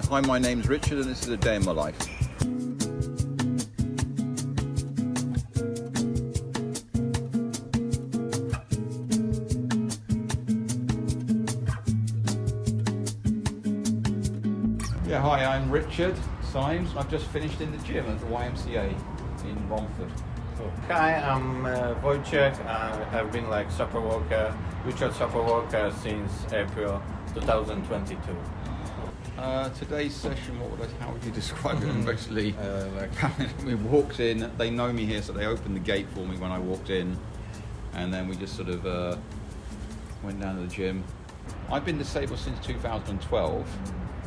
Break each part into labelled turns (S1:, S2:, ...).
S1: Hi, my name's Richard and this is a day in my life. Yeah, hi, I'm Richard Symes. I've just finished in the gym at the YMCA in Romford.
S2: Hi, I'm Wojciech. I've been like supper worker, Richard supper worker since April 2022.
S1: Today's session, how would you describe it? Basically, we walked in, they know me here, so they opened the gate for me when I walked in, and then we just sort of went down to the gym. I've been disabled since 2012,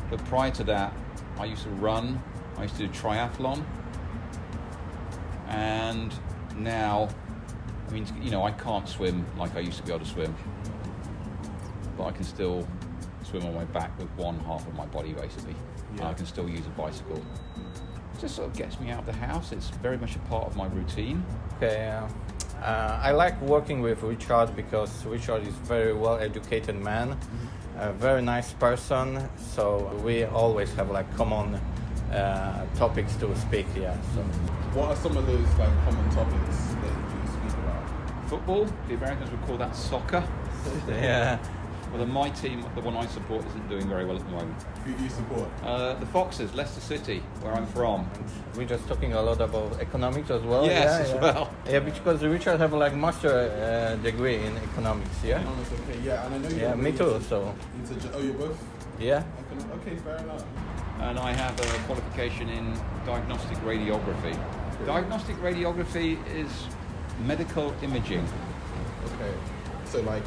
S1: but prior to that, I used to run, I used to do triathlon, and now, I mean, you know, I can't swim like I used to be able to swim, but I can still swim on my back with one half of my body, basically. Yeah. I can still use a bicycle. It just sort of gets me out of the house. It's very much a part of my routine.
S2: Okay, I like working with Richard because Richard is a very well-educated man, a very nice person, so we always have like common topics to speak, yeah. So.
S3: What are some of those like common topics that you speak about?
S1: Football, the Americans would call that soccer.
S2: Yeah.
S1: Well, my team, the one I support, isn't doing very well at the moment.
S3: Who do you support?
S1: The Foxes, Leicester City, where I'm from.
S2: We're just talking a lot about economics as well.
S1: Yes, as well.
S2: Yeah, because Richard have like master degree in economics, yeah?
S3: Oh, that's okay. Yeah, and I know you.
S2: Yeah, me too, so.
S3: You're both?
S2: Yeah.
S3: Okay, fair enough.
S1: And I have a qualification in diagnostic radiography. Cool. Diagnostic radiography is medical imaging.
S3: Okay. So like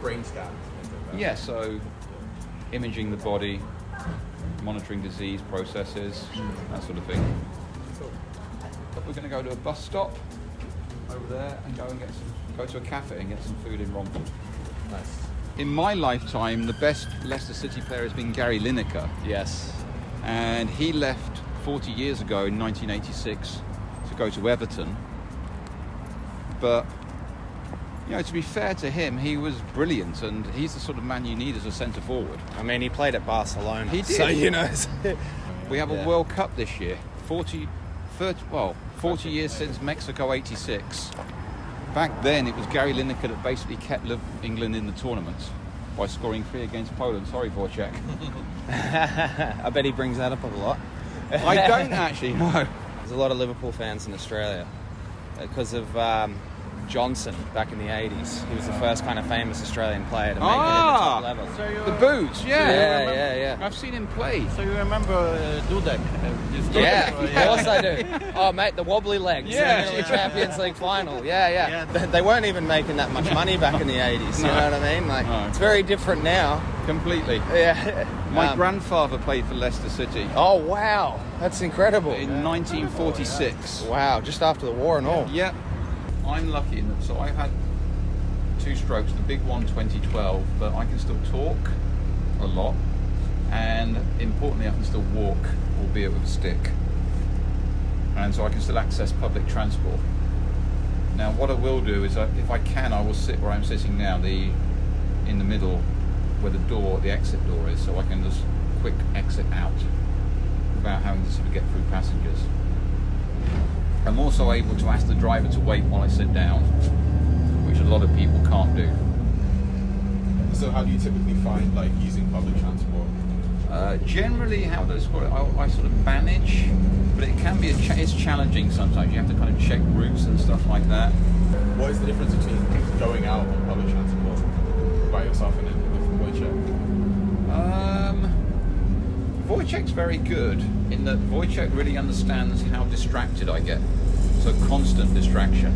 S3: brain scans, things like that.
S1: Yeah, so imaging the body, monitoring disease processes, that sort of thing.
S3: Cool.
S1: But we're going to go to a bus stop over there and go to a cafe and get some food in Romford.
S3: Nice.
S1: In my lifetime, the best Leicester City player has been Gary Lineker.
S2: Yes.
S1: And he left 40 years ago in 1986 to go to Everton. But, you know, to be fair to him, he was brilliant, and he's the sort of man you need as a centre forward.
S4: I mean, he played at Barcelona.
S1: He did.
S4: So, you know.
S1: We have a World Cup this year. 40 years since Mexico 86. Back then, it was Gary Lineker that basically kept England in the tournament by scoring 3 against Poland. Sorry, Wojciech.
S4: I bet he brings that up a lot.
S1: I don't actually, no.
S4: There's a lot of Liverpool fans in Australia because of Johnson back in the 80s. He was the first kind of famous Australian player to make it at the top level.
S2: So
S1: The boots,
S4: Yeah.
S1: I've seen him play.
S2: So you remember Dudek?
S4: Yeah, of course I do. Oh, mate, the wobbly legs in the middle of the Champions League final. Yeah. They weren't even making that much money back in the 80s, you know what I mean? Like, It's very different now.
S1: Completely.
S4: Yeah.
S1: My grandfather played for Leicester City.
S4: Oh, wow. That's incredible.
S1: In 1946.
S4: Wow, just after the war and all.
S1: Yep. I'm lucky in that, so I've had 2 strokes, the big one 2012, but I can still talk a lot, and importantly I can still walk, albeit with a stick, and so I can still access public transport. Now what I will do is, if I can, I will sit where I'm sitting now, in the middle where the exit door is, so I can just quick exit out without having to sort of get through passengers. I'm also able to ask the driver to wait while I sit down, which a lot of people can't do.
S3: So how do you typically find like using public transport?
S1: Generally, how does I sort of manage, but it can be it's challenging sometimes. You have to kind of check routes and stuff like that.
S3: What is the difference between going out on public transport by yourself and then with Wojciech?
S1: Wojciech's very good in that Wojciech really understands how distracted I get. So constant distraction,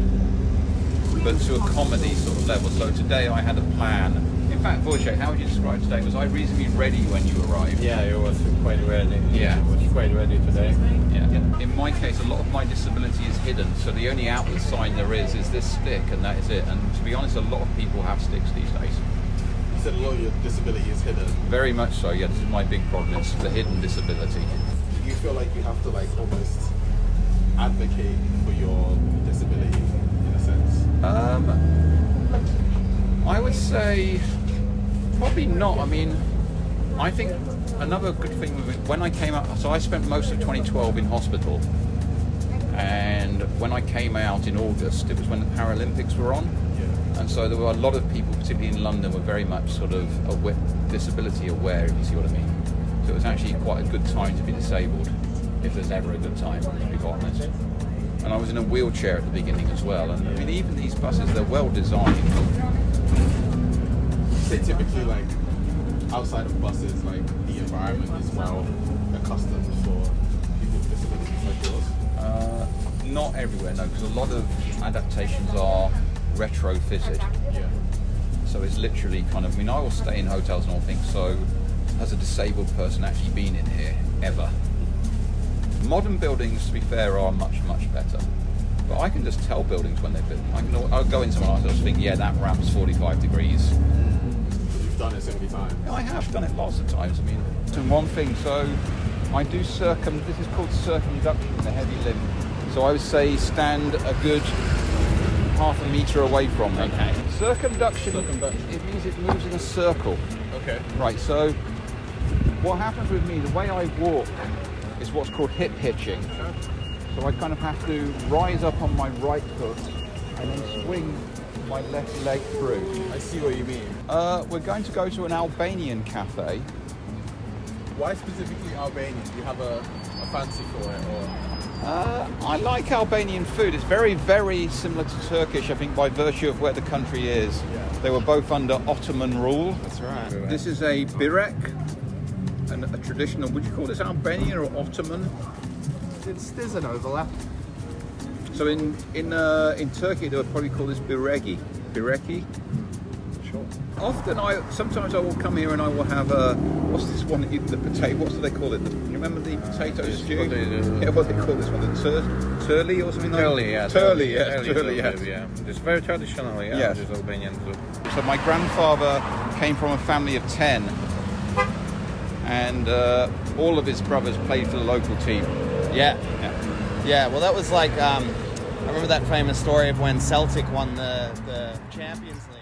S1: but to a comedy sort of level. So today I had a plan. In fact, Wojciech, how would you describe today? Was I reasonably ready when you arrived?
S2: Yeah, it was quite ready.
S1: Yeah.
S2: It was quite ready today.
S1: Yeah. In my case, a lot of my disability is hidden. So the only outward sign there is this stick, and that is it. And to be honest, a lot of people have sticks these days.
S3: You said a lot of your disability is hidden.
S1: Very much so, yeah. This is my big problem. It's the hidden disability.
S3: Do you feel like you have to like almost advocate for your disability in a sense?
S1: I would say probably not. I mean, I think another good thing with it, when I came out, so I spent most of 2012 in hospital, and when I came out in August, it was when the Paralympics were on, and so there were a lot of people, particularly in London, were very much sort of disability aware, if you see what I mean. So it was actually quite a good time to be disabled, if there's ever a good time, to be quite honest. And I was in a wheelchair at the beginning as well, and I mean, even these buses, they're well designed.
S3: Say typically, like, outside of buses, like, the environment is well accustomed for people with disabilities like yours?
S1: Not everywhere, no, because a lot of adaptations are retrofitted.
S3: Yeah.
S1: So it's literally kind of, I mean, I will stay in hotels and all things, so has a disabled person actually been in here, ever? Modern buildings, to be fair, are much, much better. But I can just tell buildings when they've been. I'll go into one and I'll just think, yeah, that ramp's 45 degrees.
S3: You've done it so many times.
S1: I have done it lots of times. I mean, doing one thing, so I do this is called circumduction, the heavy limb. So I would say stand a good half a metre away from me.
S2: Okay.
S1: Circumduction, it means it moves in a circle.
S3: Okay.
S1: Right, so what happens with me, the way I walk is what's called hip hitching. So I kind of have to rise up on my right foot and then swing my left leg through.
S3: I see what you mean.
S1: We're going to go to an Albanian cafe.
S3: Why specifically Albanian? Do you have a fancy for it, or?
S1: I like Albanian food. It's very, very similar to Turkish, I think, by virtue of where the country is.
S3: Yeah.
S1: They were both under Ottoman rule.
S3: That's right.
S1: This is a birek, and a traditional, would you call this Albanian or Ottoman?
S3: There's an overlap.
S1: So in Turkey they would probably call this biregi. Bireki.
S3: Sure.
S1: Sometimes I will come here and I will have what's this one? The potato. What do they call it? You remember the potato stew? Yeah, what do they call this one? The turli or something like that?
S2: Turli, yeah.
S1: Turli, yes. Turli, yes.
S2: Yeah. It's very traditional, yeah.
S1: Yes.
S2: This Albanian food.
S1: So my grandfather came from a family of 10, and all of his brothers played for the local team.
S4: Yeah. Yeah, well, that was like, I remember that famous story of when Celtic won the Champions League.